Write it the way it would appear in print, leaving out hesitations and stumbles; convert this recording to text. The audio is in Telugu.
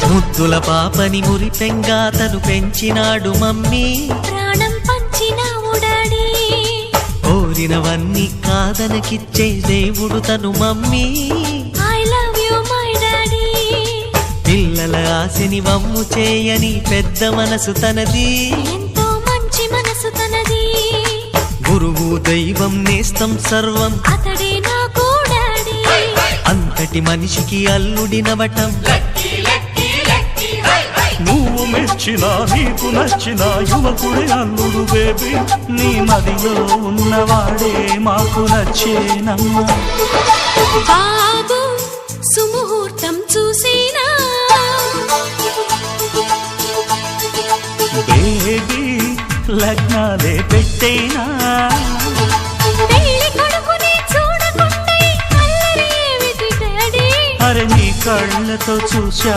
ముద్దుల పాపని మురిపెంగా తను పెంచినాడు మమ్మీ, ప్రాణం పంచినావు డాడీ. కోరినవన్నీ కాదనకిచ్చే దేవుడు తను mummy, I love you my daddy. పిల్లల ఆశని వమ్ము చేయని పెద్ద మనసు తనది, ఎంతో మంచి మనసు తనది. గురువు దైవం నేస్తం సర్వం అతడే నాకు డాడీ. అంతటి మనిషికి అల్లుడినవటం, నువ్వు మెచ్చినా నీకు నచ్చినా యువకుడే అల్లుడు బేబీ. నీ మదిలో ఉన్నవాడే మాకు నచ్చేనమ్మా. బాబు సుముహూర్తం చూసేనా, బేబీ లగ్నాలే పెట్టేనా. పెళ్లి కొడుకుని చూడకుండా అల్లరి ఏమిటి డాడీ. అరే నీ కళ్ళతో చూశా